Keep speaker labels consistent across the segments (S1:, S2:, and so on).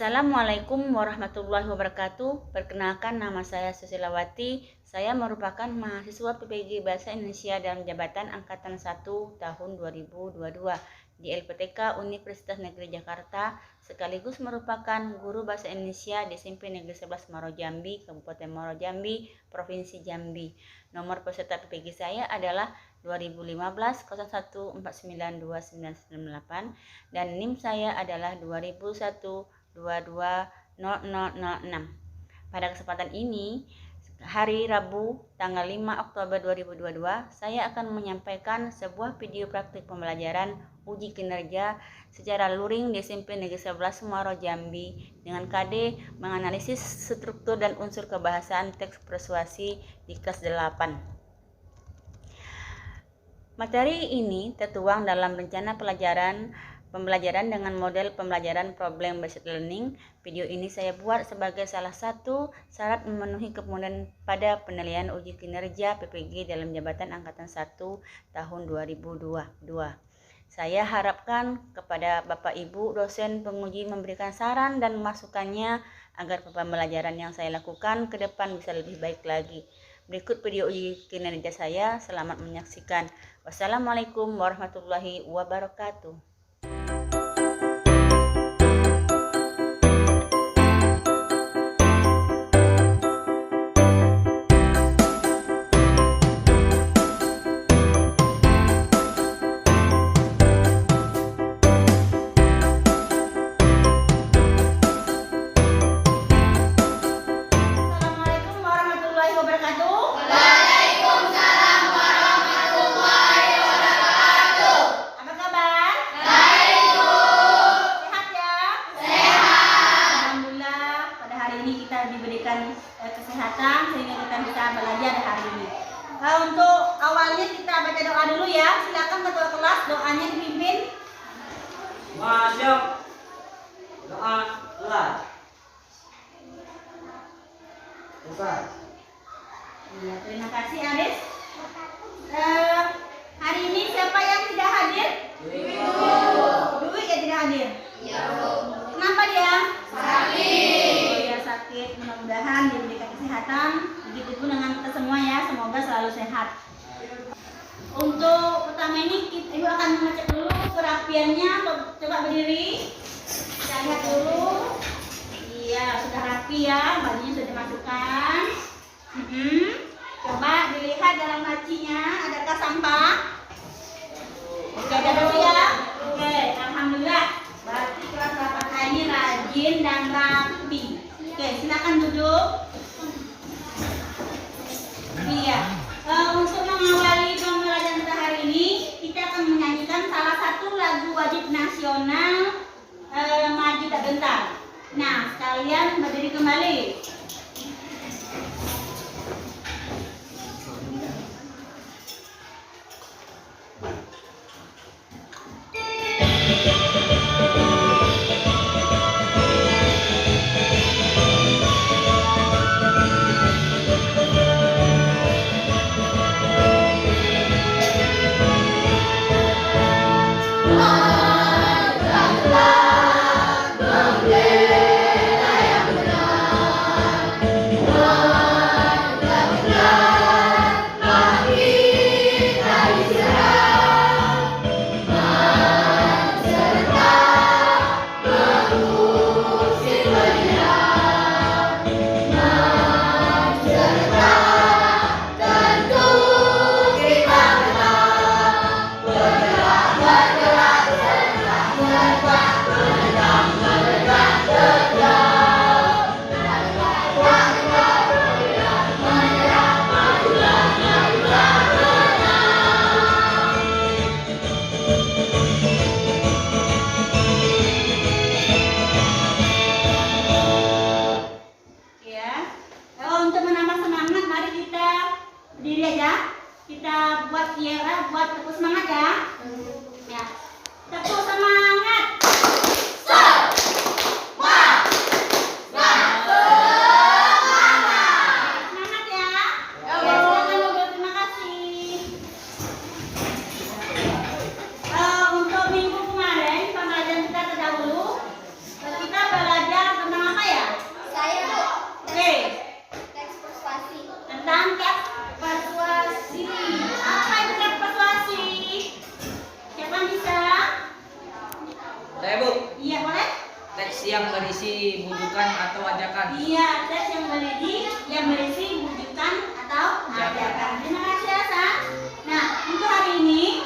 S1: Assalamualaikum warahmatullahi wabarakatuh. Perkenalkan, nama saya Susilawati. Saya merupakan mahasiswa PPG Bahasa Indonesia dalam Jabatan Angkatan 1 tahun 2022 di LPTK Universitas Negeri Jakarta, sekaligus merupakan guru Bahasa Indonesia di SMP Negeri 11 Muaro Jambi, Kabupaten Muaro Jambi, Provinsi Jambi. Nomor peserta PPG saya adalah 2015 01492998 dan NIM saya adalah 2001 220006. Pada kesempatan ini, hari Rabu tanggal 5 Oktober 2022, saya akan menyampaikan sebuah video praktik pembelajaran uji kinerja secara luring di SMP Negeri 11 Muaro Jambi dengan KD menganalisis struktur dan unsur kebahasaan teks persuasi di kelas 8. Materi ini tertuang dalam rencana pembelajaran dengan model pembelajaran problem based learning. Video ini saya buat sebagai salah satu syarat memenuhi kemudian pada penilaian uji kinerja PPG dalam Jabatan Angkatan 1 tahun 2022. Saya harapkan kepada Bapak Ibu dosen penguji memberikan saran dan masukannya agar pembelajaran yang saya lakukan ke depan bisa lebih baik lagi. Berikut video uji kinerja saya. Selamat menyaksikan. Wassalamualaikum warahmatullahi wabarakatuh. Kesehatan sehingga kita bisa belajar hari ini. Untuk awalnya kita baca doa dulu ya. Silakan ketua kelas doanya dipimpin.
S2: Masuk. Doa kelas. Bukan.
S1: Ya, terima kasih Aris. Hari ini siapa yang tidak hadir? Dwi yang tidak hadir.
S3: Ya, Bu.
S1: Kenapa dia?
S3: Sakit.
S1: Oh, dia sakit. Mudah-mudahan diberikan kesehatan. Begitu pun dengan kita semua ya. Semoga selalu sehat. Untuk pertama ini Ibu akan mengecek dulu kerapiannya. Coba berdiri. Kita lihat dulu. Iya, sudah rapi ya. Bajunya sudah dimasukkan. Coba dilihat dalam lacinya. Adakah sampah? Oke, ada dulu ya. Oke, alhamdulillah. Berarti kelas 8A ini rajin dan rapi. Oke, silakan duduk. Iya. Untuk mengawali pembelajaran kita hari ini, kita akan menyanyikan salah satu lagu wajib nasional, Maju Tak Gentar. Nah, sekalian berdiri kembali. Kita buat buat tepuk semangat ya. Ya. Tepuk semangat. Semangat ya. Oke, silakan mobil, terima kasih. Untuk minggu kemarin pembelajaran kita terdahulu kita belajar Iya, teks yang berisi bujukan atau ajakan. Terima kasih Hasan. Nah, untuk hari ini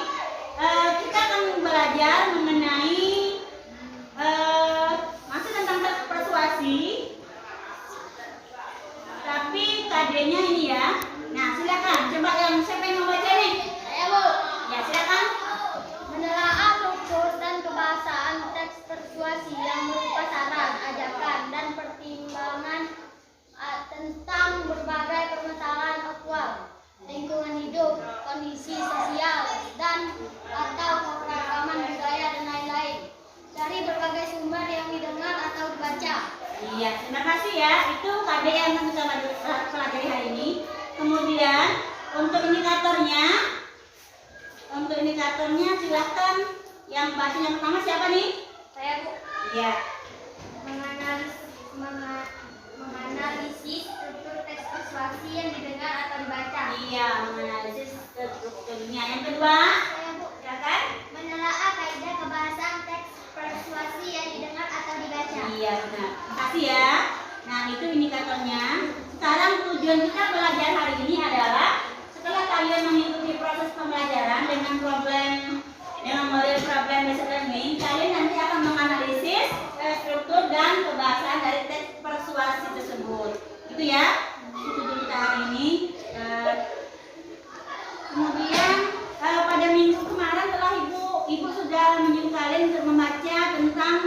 S1: kita akan belajar mengenai masih tentang teks persuasi. Tapi KD-nya ini ya. Nah, silakan. Coba siapa yang mau baca nih?
S3: Saya, Bu.
S1: Ya, silakan.
S3: Menelaah struktur dan kebahasaan teks persuasi yang berupa saran, ajakan, dan pertimbangan tentang berbagai permasalahan aktual, lingkungan hidup, kondisi sosial, dan atau keberagaman budaya dan lain-lain dari berbagai sumber yang didengar atau dibaca.
S1: Iya, terima kasih ya. Itu KD yang kita pelajari hari ini. Kemudian untuk indikatornya silahkan yang baca yang pertama siapa nih?
S3: Saya, Bu.
S1: Iya.
S3: Menganalisis struktur teks persuasi yang didengar atau dibaca.
S1: Iya, menganalisis strukturnya. Yang kedua,
S3: Saya, Bu.
S1: silakan.
S3: Menelaah kaidah kebahasaan teks persuasi yang didengar atau dibaca.
S1: Iya, benar. Terima kasih ya. Nah, itu indikatornya. Sekarang tujuan kita belajar hari ini adalah setelah kalian mengikuti proses pembelajaran dengan model problem based learning, kalian nanti akan menganalisis struktur dan kebahasaan dari teks persuasi tersebut. Itu ya. Itu tujuan kita hari ini. Kemudian pada minggu kemarin telah ibu sudah menyuruh kalian untuk membaca tentang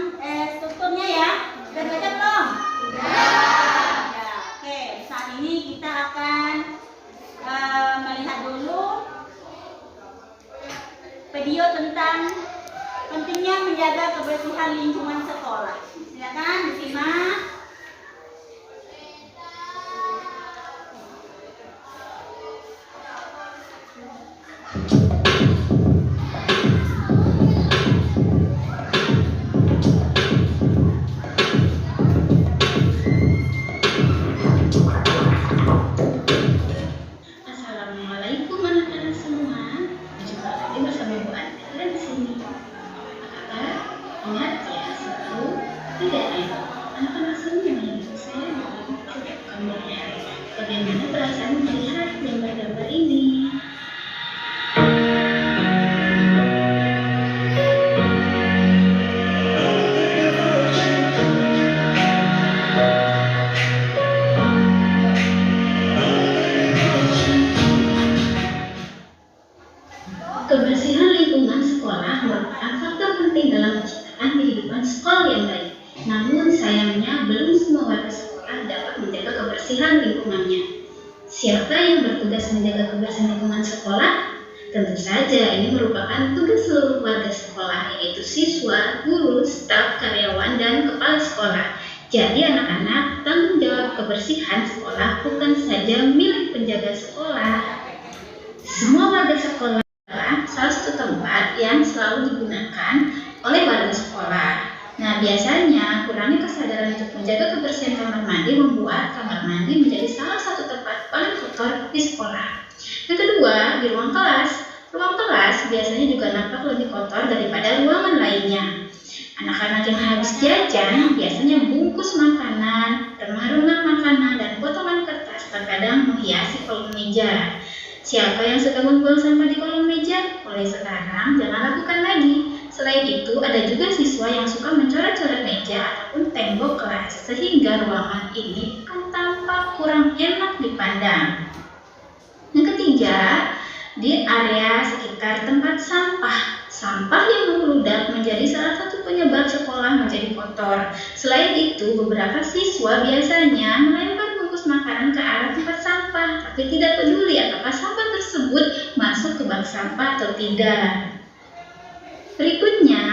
S1: strukturnya ya. Sudah baca belum? Ya, oke. Saat ini kita akan melihat dulu video tentang pentingnya menjaga kebersihan lingkungan sekolah. Silakan disimak.
S4: Assalamualaikum anak-anak semua. Berjumpa lagi bersama Bu Anda di sini. Apa kabar? Ingat ya, 1, 3M. Anak-anak semua yang saya mau coba kamu lihat bagaimana perasaan melihat gambar-gambar ini. Kebersihan lingkungan sekolah merupakan faktor penting dalam menciptakan kehidupan sekolah yang baik. Namun sayangnya belum semua warga sekolah dapat menjaga kebersihan lingkungannya. Siapa yang bertugas menjaga kebersihan lingkungan sekolah? Tentu saja ini merupakan tugas seluruh warga sekolah, yaitu siswa, guru, staf, karyawan, dan kepala sekolah. Jadi anak-anak, tanggung jawab kebersihan sekolah bukan saja milik penjaga sekolah. Semua warga sekolah salah satu tempat yang selalu digunakan oleh warga sekolah. Nah, biasanya kurangnya kesadaran untuk menjaga kebersihan kamar mandi membuat kamar mandi menjadi salah satu tempat paling kotor di sekolah. Yang kedua, di ruang kelas. Ruang kelas biasanya juga nampak lebih kotor daripada ruangan lainnya. Anak-anak yang habis jajan biasanya bungkus makanan, remah-remah makanan, dan potongan kertas terkadang menghiasi kolom meja. Siapa yang suka membuang sampah di kolom meja? Mulai sekarang jangan lakukan lagi. Selain itu, ada juga siswa yang suka mencoret-coret meja ataupun tembok kelas, sehingga ruangan ini akan tampak kurang enak dipandang. Yang ketiga, di area sekitar tempat sampah. Sampah yang membludak menjadi salah satu penyebab sekolah menjadi kotor. Selain itu, beberapa siswa biasanya melempar bungkus makanan ke arah tempat sampah, tapi tidak peduli apakah sampah tersebut masuk ke bak sampah atau tidak. Berikutnya,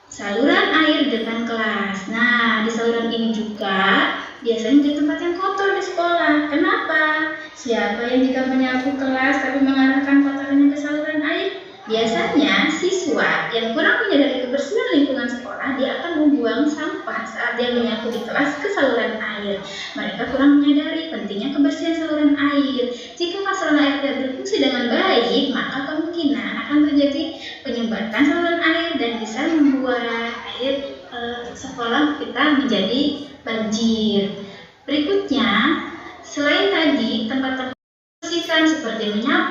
S4: saluran air di depan kelas. Nah, di saluran ini juga biasanya menjadi tempat yang kotor di sekolah. Kenapa? Siapa yang jika menyapu kelas tapi mengarahkan kotorannya ke saluran air? Biasanya siswa yang kurang menyadari kebersihan lingkungan sekolah, dia akan membuang sampah saat dia menyapu di kelas ke saluran air. Mereka kurang menyadari pentingnya kebersihan saluran air. Jika saluran air tidak berfungsi dengan baik, maka kemungkinan akan terjadi penyumbatan saluran air dan bisa membuat air sekolah kita menjadi banjir.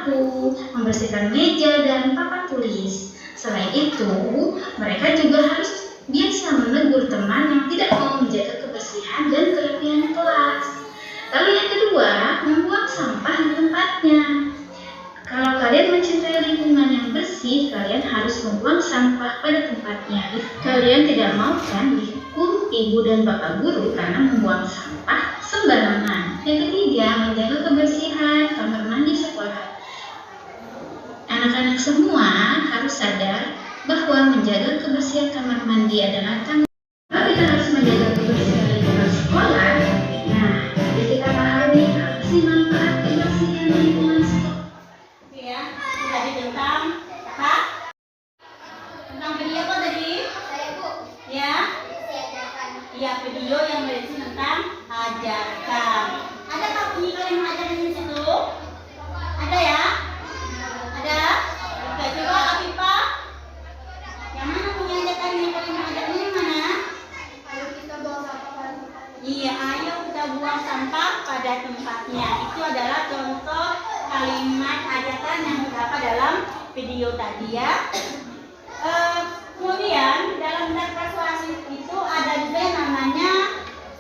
S4: lampu, membersihkan meja dan papan tulis. Selain itu, mereka juga harus biasa menegur teman yang tidak mau menjaga kebersihan dan kerapian kelas. Lalu yang kedua, membuang sampah di tempatnya. Kalau kalian mencintai lingkungan yang bersih, kalian harus membuang sampah pada tempatnya. Kalian tidak mau kan dihukum ibu dan bapak guru karena membuang sampah sembarangan. Yang ketiga, menjaga kebersihan kamar mandi sekolah. Anak-anak semua harus sadar bahwa menjaga kebersihan kamar mandi adalah tanggung jawab. Kalau kita harus menjaga kebersihan lingkungan sekolah, nah, jadi kita pahami apa sih manfaat kebersihan lingkungan sekolah.
S1: Ya, tadi tentang apa? Tentang video apa tadi?
S3: Saya Bu,
S1: Ya,
S3: diajarkan.
S1: iya video yang berisi tentang ajakan. Ada tak bunyi kalian mengajarkan di situ? Ada ya? Ada? Oke, coba Afifah. Yang mana punya ajakan yang kalian mengajarkan yang mana?
S3: Ayo kita bawa sampah.
S1: Iya, ayo kita buang sampah pada tempatnya. Itu adalah contoh kalimat ajakan yang terdapat dalam video tadi ya. Kemudian dalam teks persuasi itu ada juga yang namanya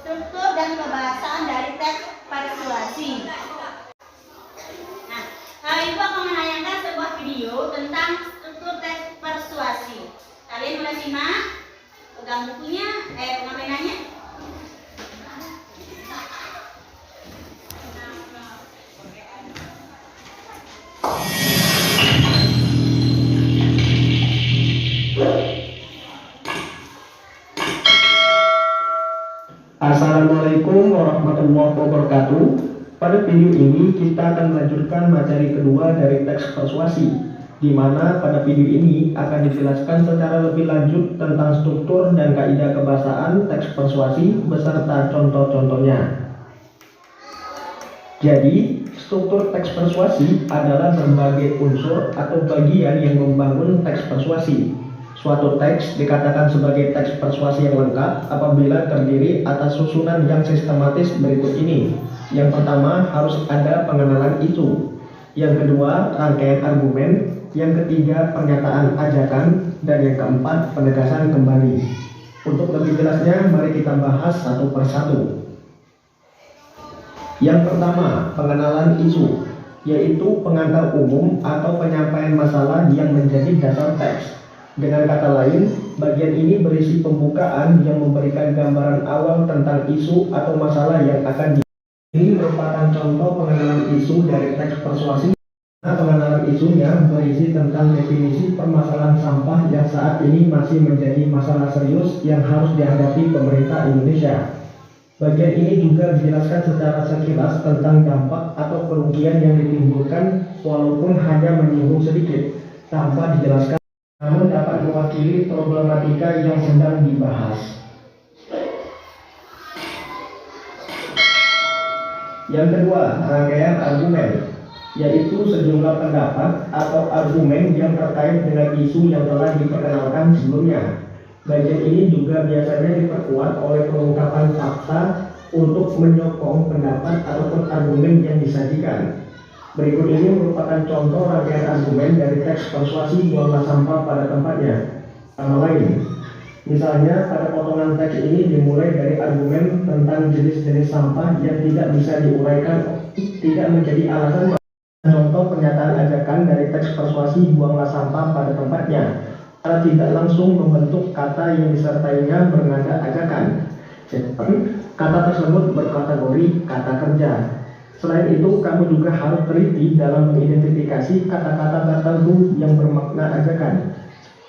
S1: struktur dan kebahasaan dari teks persuasi. Nah, Ibu akan menayangkan sebuah video tentang struktur teks persuasi. Kalian mulai simak, pegang bukunya, pegang penanya.
S5: Assalamualaikum warahmatullahi wabarakatuh. Pada video ini kita akan melanjutkan materi kedua dari teks persuasi, di mana pada video ini akan dijelaskan secara lebih lanjut tentang struktur dan kaidah kebahasaan teks persuasi beserta contoh-contohnya. Jadi, struktur teks persuasi adalah berbagai unsur atau bagian yang membangun teks persuasi. Suatu teks dikatakan sebagai teks persuasi yang lengkap apabila terdiri atas susunan yang sistematis berikut ini. Yang pertama, harus ada pengenalan isu. Yang kedua, rangkaian argumen. Yang ketiga, pernyataan ajakan. Dan yang keempat, penegasan kembali. Untuk lebih jelasnya, mari kita bahas satu persatu. Yang pertama, pengenalan isu, yaitu pengantar umum atau penyampaian masalah yang menjadi dasar teks. Dengan kata lain, bagian ini berisi pembukaan yang memberikan gambaran awal tentang isu atau masalah yang akan Ini merupakan contoh pengenalan isu dari teks persuasi. Nah, pengenalan isunya berisi tentang definisi permasalahan sampah yang saat ini masih menjadi masalah serius yang harus dihadapi pemerintah Indonesia. Bagian ini juga dijelaskan secara sekilas tentang dampak atau kerugian yang ditimbulkan walaupun hanya menyinggung sedikit tanpa dijelaskan, namun dapat mewakili problematika yang sedang dibahas. Yang kedua, rangkaian argumen, yaitu sejumlah pendapat atau argumen yang terkait dengan isu yang telah diperkenalkan sebelumnya. Bagian ini juga biasanya diperkuat oleh pengungkapan fakta untuk menyokong pendapat ataupun argumen yang disajikan. Berikut ini merupakan contoh rangkaian argumen dari teks persuasi buanglah sampah pada tempatnya. Sama lain, misalnya pada potongan teks ini dimulai dari argumen tentang jenis-jenis sampah yang tidak bisa diuraikan, tidak menjadi alasan. Contoh pernyataan ajakan dari teks persuasi buanglah sampah pada tempatnya, karena tidak langsung membentuk kata yang disertainya bernada ajakan. Tapi kata tersebut berkategori kata kerja. Selain itu, kamu juga harus teliti dalam mengidentifikasi kata-kata tertentu yang bermakna ajakan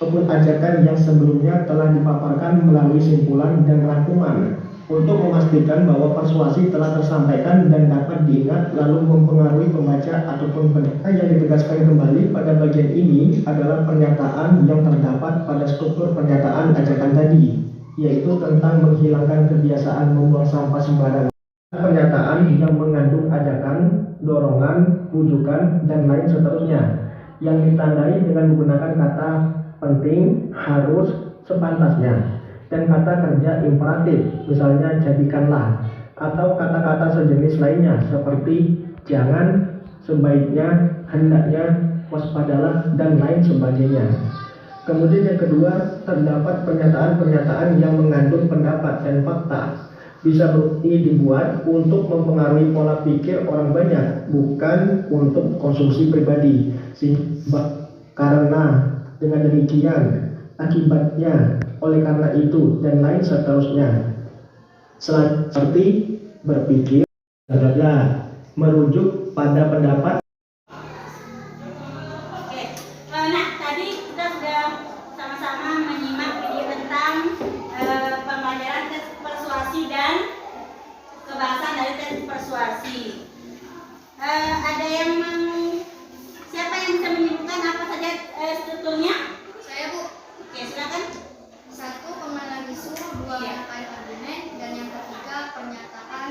S5: ataupun ajakan yang sebelumnya telah dipaparkan melalui simpulan dan rangkuman untuk memastikan bahwa persuasi telah tersampaikan dan dapat diingat lalu mempengaruhi pembaca ataupun pendengar. Yang ditegaskan kembali pada bagian ini adalah pernyataan yang terdapat pada struktur pernyataan ajakan tadi, yaitu tentang menghilangkan kebiasaan membuang sampah sembarangan. Pernyataan yang mengandung ajakan, dorongan, rujukan, dan lain seterusnya yang ditandai dengan menggunakan kata penting, harus, sepantasnya, dan kata kerja imperatif, misalnya jadikanlah, atau kata-kata sejenis lainnya seperti jangan, sebaiknya, hendaknya waspadalah, dan lain sebagainya. Kemudian yang kedua, terdapat pernyataan-pernyataan yang mengandung pendapat dan fakta. Bisa dibuat untuk mempengaruhi pola pikir orang banyak, bukan untuk konsumsi pribadi. Karena dengan demikian, akibatnya, oleh karena itu, dan lain seterusnya. Seperti berpikir, merujuk pada pendapat.
S1: Oke, nah tadi kita sudah sama-sama menyimak video tentang pembelajaran tes persuasi dan kebahasan dari tes persuasi. Ada yang siapa yang bisa menyebutkan apa saja strukturnya?
S3: Saya, Bu.
S1: Oke, silakan.
S3: 1. Pemahaman isu, 2. Rangkaian argumen, dan yang ketiga pernyataan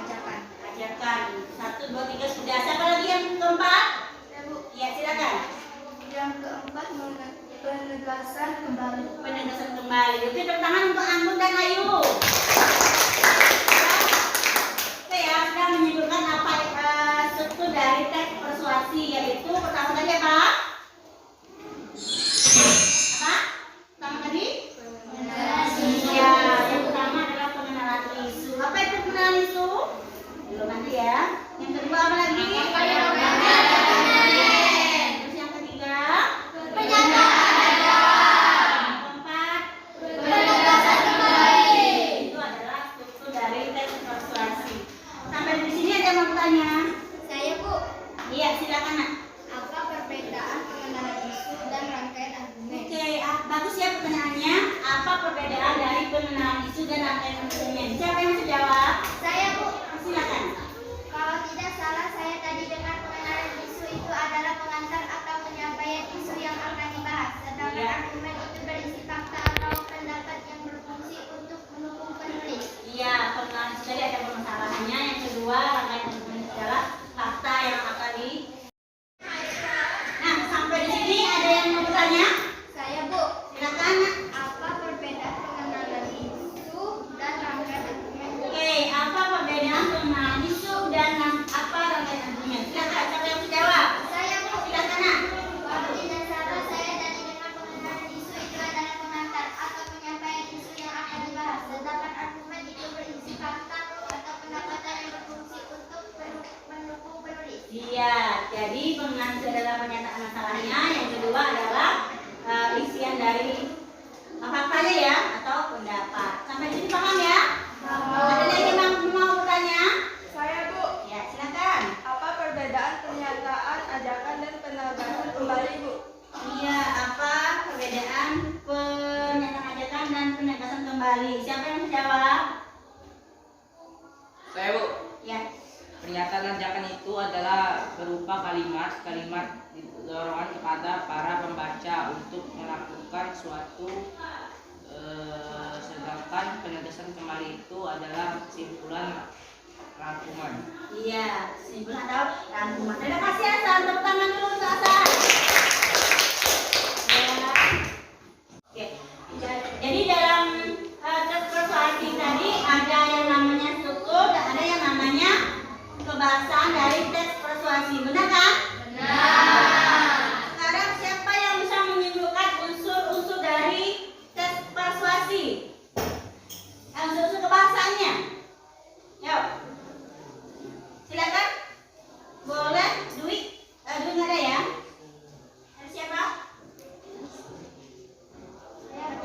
S3: ajakan.
S1: Ajakan 1, 2, 3 sudah. Siapa lagi yang keempat?
S3: Saya, Bu.
S1: Ya, silakan.
S3: Yang keempat penegasan kembali.
S1: Penegasan kembali. Oke, tepuk tangan untuk Anggun dan Ayu. Saya sudah menyebutkan apa struktur dari tes persuasi, yaitu pertama tadi apa? Apa? Pertama tadi? Ya, yang pertama adalah pengenalan isu. Apa itu pengenalan isu? Belum nanti ya. Yang kedua apa lagi? Terus yang ketiga? Pernyataan. Yang keempat? Penegasan kembali. Itu adalah struktur dari tes persuasi. Sampai di sini ada yang mau bertanya?
S3: Saya, Bu.
S1: Iya, silakan Nak.
S3: Apa perbedaan pengenalan isu dan rangkaian argumen?
S1: Oke, bagus ya pertanyaannya. Apa perbedaan dari pengenalan isu dan rangkaian argumen? Siapa yang bisa jawab?
S3: Saya, Bu.
S1: Silakan.
S3: Kalau tidak salah, saya tadi dengar pengenalan isu itu adalah pengantar atau penyampaian isu yang akan dibahas. Sedangkan
S1: Ya.
S3: argumen itu berisi fakta atau pendapat yang berfungsi untuk mendukung penulis.
S1: Iya, pengenalan isu tadi ada permasalahannya. Yang kedua, rangkaian argumen adalah fakta yang akan di. Nah, sampai di sini ada yang mau bertanya?
S3: Saya, Bu.
S1: Silakan. Nak.
S3: Apa perbedaan pengenalan isu dan rangkaian argumen?
S1: Oke, apa perbedaan pengenalan isu dan apa rangkaian argumen? Silakan, siapa yang bisa jawab?
S3: Saya, Bu.
S1: Silakan Nak.
S3: Kalau tidak salah, saya tadi dengar pengenalan isu itu adalah pengantar atau penyampaian isu yang akan dibahas. Sedangkan argumen itu berisi fakta atau pendapatan yang berfungsi untuk mendukung penulis.
S1: Iya, jadi pengenalan isu adalah pernyataan masalahnya. Yang kedua adalah isian dari faktanya ya atau pendapat. Sampai sini paham ya? Ada lagi yang mau bertanya?
S6: Saya, Bu.
S1: Ya, silakan.
S6: Apa perbedaan pernyataan, ajakan, dan penegasan kembali, Bu?
S1: Iya, apa perbedaan pernyataan ajakan dan penegasan kembali? Siapa yang menjawab?
S2: Saya, Bu.
S1: Ya.
S2: Pernyataan ajakan itu adalah berupa kalimat dorongan kepada para pembaca untuk melakukan suatu, sedangkan penegasan kembali itu adalah kesimpulan rangkuman.
S1: Iya, kesimpulan atau rangkuman. Terima kasih Hasan, tepuk tangan dulu untuk Hasan. Ya. Oke. Jadi dalam tes persuasi tadi ada yang namanya struktur dan ada yang namanya kebahasan dari tes persuasi. Benar kan? Benar. Sekarang siapa yang bisa menyimpulkan unsur-unsur dari tes persuasi? Unsur-unsur kebahasannya. Yuk. Silakan. Boleh, Dwi. Dwi nggak ada ya? Ada siapa?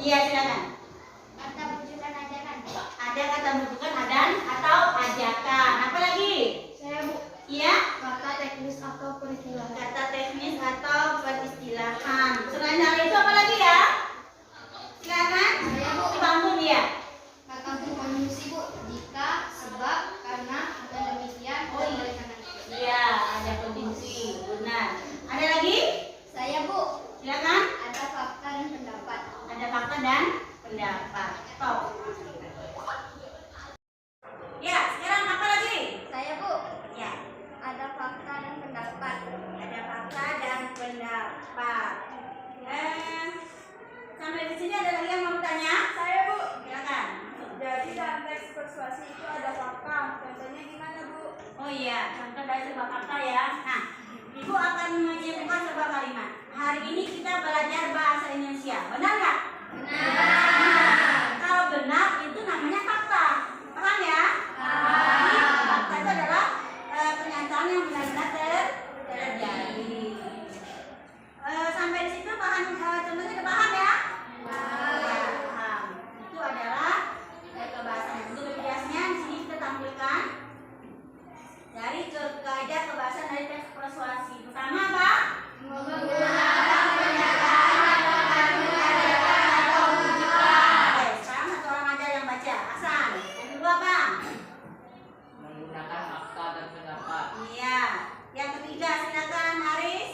S1: Iya, silakan.
S3: Kata rujukan ajakan.
S1: Ada kata rujukan adan atau ajakan. Apa lagi?
S3: Saya, Bu.
S1: Iya.
S3: Kata teknis atau peristilahan.
S1: Kata teknis atau peristilahan. Selain dari itu apa lagi ya? Silakan.
S3: Saya, Bu.
S1: Bangun ya.
S3: Kata konjungsi, Bu. Jika, sebab, karena, dan demikian.
S1: Oh, iya.
S3: oleh karena itu.
S1: Iya, ada konjungsi. Benar. Ada lagi?
S3: Saya, Bu.
S1: Silakan.
S3: Ada fakta dan pendapat.
S1: Ada fakta dan pendapat. Stop. Ya, sekarang apa lagi?
S3: Saya, Bu.
S1: Ya,
S3: Ada fakta dan pendapat.
S1: ada fakta dan pendapat. Sampai di sini ada lagi yang mau bertanya?
S6: Saya, Bu.
S1: Silakan.
S6: Jadi dalam teks persuasi itu ada fakta. Contohnya gimana, Bu?
S1: Oh iya, contoh dari sebuah fakta ya. Nah, Ibu akan menyimpulkan sebuah kalimat. Hari ini kita belajar bahasa Indonesia. Benar nggak? Benar. Kalau benar itu namanya fakta. Paham ya? Jadi, fakta itu adalah pernyataan yang benar-benar terjadi. Sampai di situ paham, teman-teman sudah paham ya? Paham. Itu adalah kebahasaan. Untuk lebih jelasnya di sini kita tampilkan dari kaidah kebahasaan dari teks persuasi. Pertama apa? Menggunakan pernyataan atau rujukan. Sekarang satu orang aja yang baca. Hasan. Yang kedua apa?
S2: Menggunakan fakta dan pendapat.
S1: Iya. Yang ketiga silakan Haris.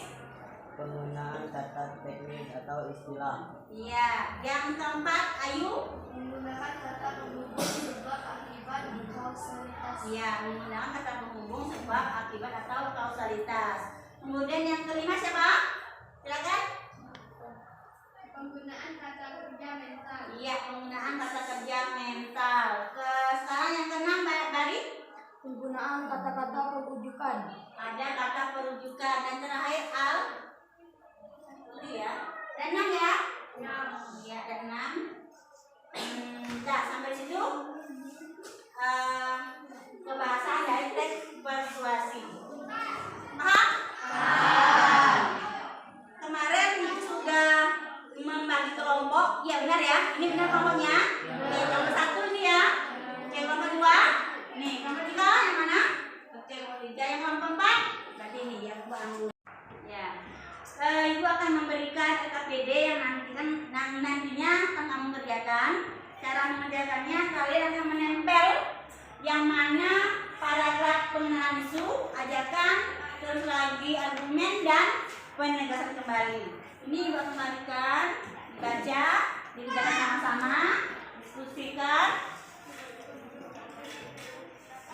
S2: Penggunaan kata teknis atau istilah.
S1: Iya. Yang keempat Ayu.
S3: Menggunakan kata penghubung sebab akibat kausalitas.
S1: Iya, menggunakan kata penghubung sebab akibat atau kausalitas. Kemudian yang kelima siapa? Silakan.
S3: Penggunaan kata kerja mental.
S1: Iya, penggunaan kata kerja mental. Sekarang yang keenam dari
S3: Penggunaan kata-kata perujukan.
S1: ada kata perujukan dan terakhir al. Itu ya. Ada 6 ya? 6. Iya, ada 6. Dah sampai situ. Pembahasan dari teks persuasi. Paham? Kemarin sudah membagi kelompok. Ya benar ya. Ini benar kelompoknya. Oke, kelompok 1 ini ya. Oke, kelompok 2. Nih, kelompok 3 yang mana? Oke, kelompok 3 yang kelompok 4. Berarti ini yang buang. Ya. Ibu akan memberikan LKPD yang nantinya akan kamu kerjakan. Cara mengerjakannya kalian akan menempel yang mana paragraf pengenalan isu, ajakan, terus lagi argumen dan penegasan kembali. Ini ibu akan kembalikan, baca, dikerjakan sama-sama, diskusikan.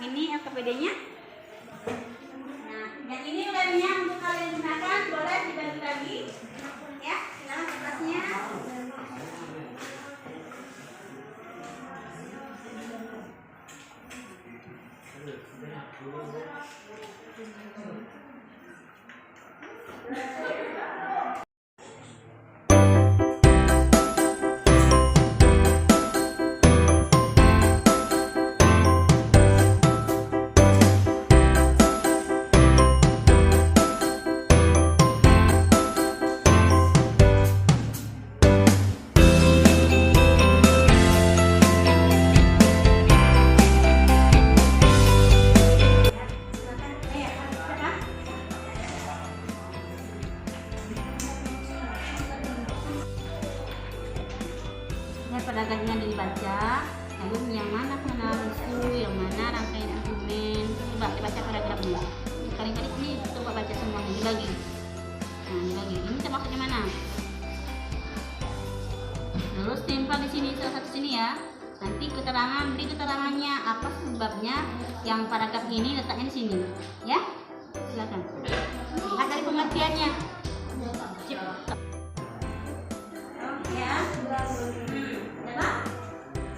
S1: Ini LKPD-nya. Nah, yang ini lemnya untuk kalian gunakan, boleh dibagi lagi. Ya, silakan kertasnya. Paragrafnya dibaca, lalu yang mana pengenalan isu, yang mana rangkaian argumen. Coba dibaca paragrafnya. Kali-kali ini coba baca semuanya, dibagi. Nah, dibagi. Ini termasuknya mana? Terus tempel di sini, salah satu sini ya. Nanti keterangan, beri keterangannya apa sebabnya yang paragraf ini letaknya di sini. Ya, silakan. Lihat dari pengertiannya. Cepat. Ya.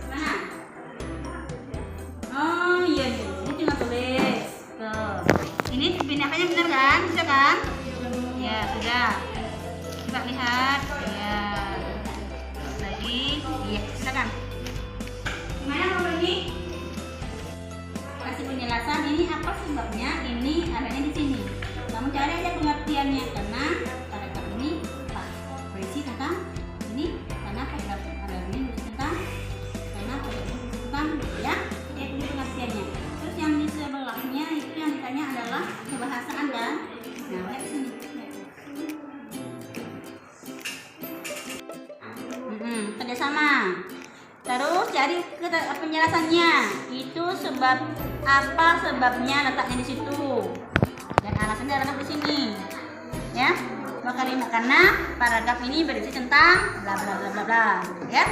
S1: Mana? Oh iya nih, ini cuma tulis. Tuh. Ini pindahkannya benar kan? Bisa kan? Ya sudah. Coba lihat. Ya. Lagi. Iya, silakan. Gimana kalau ini? Kasih penjelasan ini apa sebabnya ini adanya di sini. Kamu cari aja pengertiannya karena pada ini Pak berisi tentang ini karena pada ini tentang ya, ini pengertiannya. Terus yang di sebelahnya itu yang ditanya adalah kebahasaan dan nah lihat sini. Kerjasama. Terus jadi penjelasannya itu sebab apa sebabnya letaknya di situ dan alasannya adalah di sini ya. Kalimat karena paragraf ini berisi tentang bla bla bla bla bla ya.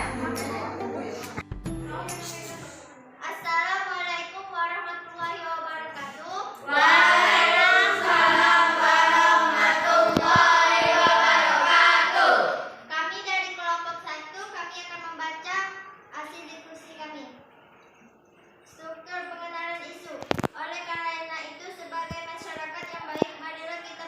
S3: Assalamualaikum warahmatullahi wabarakatuh.
S1: Waalaikumsalam warahmatullahi wabarakatuh.
S3: Kami dari kelompok 1 kami akan membaca hasil diskusi kami. Struktur pengenalan isu. Oleh karena itu sebagai masyarakat yang baik marilah kita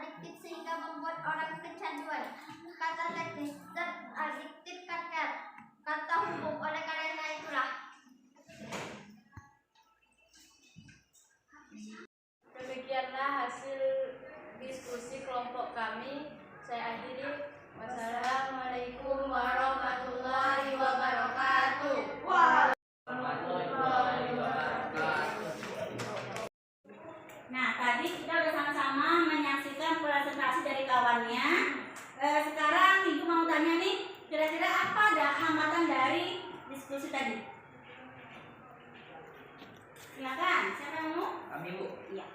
S3: adiktif sehingga membuat orang kecanduan. Kata teknis zat adiktif kata hukum. Oleh karena itulah.
S6: Demikianlah hasil diskusi kelompok kami. Saya akhiri. Wassalamualaikum warahmatullahi wabarakatuh.
S1: Nah, tadi kita udah sama-sama menyaksikan presentasi dari kawannya. Sekarang Ibu mau tanya nih, kira-kira apa hambatan dari diskusi tadi? Silakan, siapa yang mau?
S2: Kami Bu.
S1: Iya.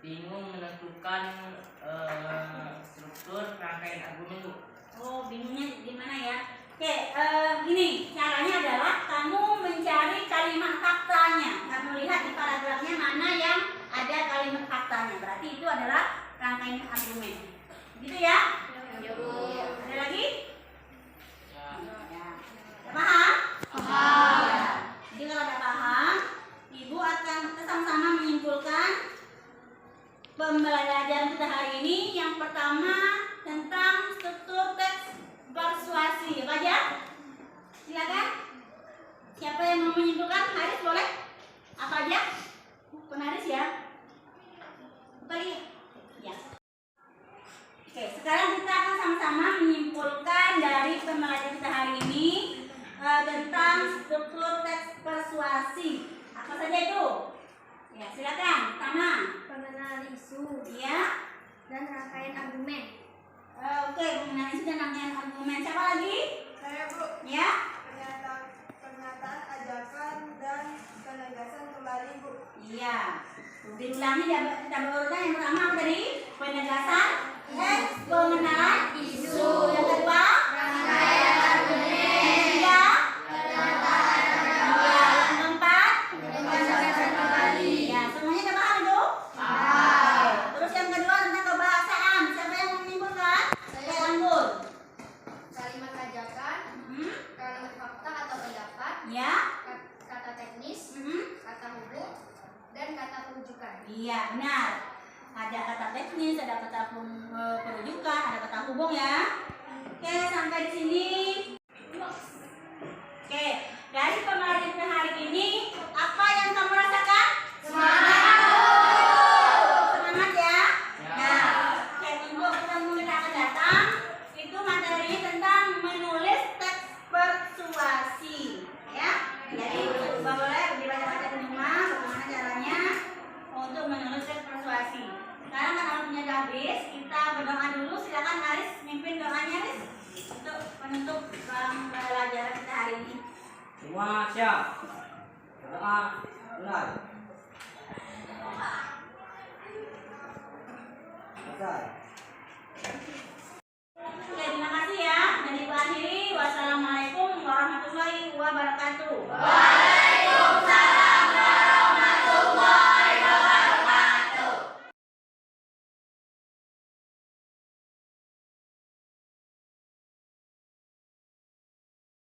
S2: Bingung menentukan struktur rangkaian argumen Bu.
S1: Oh, bingungnya gimana ya? Oke, gini caranya adalah kamu mencari kalimat faktanya. Kamu lihat di paragrafnya mana yang ada kalimat faktanya. Berarti itu adalah rangkaian argumen. Gitu ya? Ada lagi? Ya. Paham? Paham. Ya. Jadi kalau tidak paham, Ibu akan sama-sama menyimpulkan pembelajaran kita hari ini. Yang pertama tentang struktur teks persuasi. Apa aja? Silakan. Siapa yang mau menyimpulkan? Haris boleh? Apa aja? Bukan Haris ya? Bukan ya. Oke, sekarang kita akan sama-sama menyimpulkan dari pembelajaran kita hari ini tentang struktur teks persuasi. Apa saja itu? Ya, silakan. Pertama,
S3: Pengenalan isu
S1: ya.
S3: dan rangkaian argumen.
S1: Oke, mengenai isu dan rangkaian argumen. Siapa lagi?
S6: Saya Bu.
S1: Ya.
S6: Pernyataan ajakan dan penegasan kembali Bu.
S1: Iya. Diulangi kita berurutan. Yang pertama apa tadi? Penegasan, pengenalan isu. Yang kedua,
S3: Rangkaian argumen.
S1: ketiga, iya. Yang keempat,
S3: Penegasan kembali.
S1: ya. Semuanya udah paham itu? Oke. Terus yang kedua tentang kebahasaan. Siapa yang mau menyimpulkan? Saya Anggur.
S3: Kalimat ajakan, kalimat fakta atau pendapat,
S1: Ya.
S3: kata teknis, kata hubung, dan kata perujukan.
S1: Iya, benar. Ada kata teknis, ada kata perujukan, ada kata hubung ya. Oke, sampai di sini. Oke, dari pembelajaran kita hari ini, apa yang kamu rasakan? Semangat. Semangat ya. Nah, oke, untuk ketemu kita akan datang, itu materinya tentang menulis teks persuasi, ya. Jadi boleh dibaca-baca di rumah bagaimana caranya untuk menulis teks persuasi. Sekarang kan waktunya udah habis, kita berdoa dulu. Silakan Haris mimpin doanya Haris untuk penutup pembelajaran kita hari ini.
S2: Semua siap. Doa mulai. Selesai.
S1: Oke, terima kasih ya. Dan Ibu akhiri. Wassalamualaikum warahmatullahi wabarakatuh.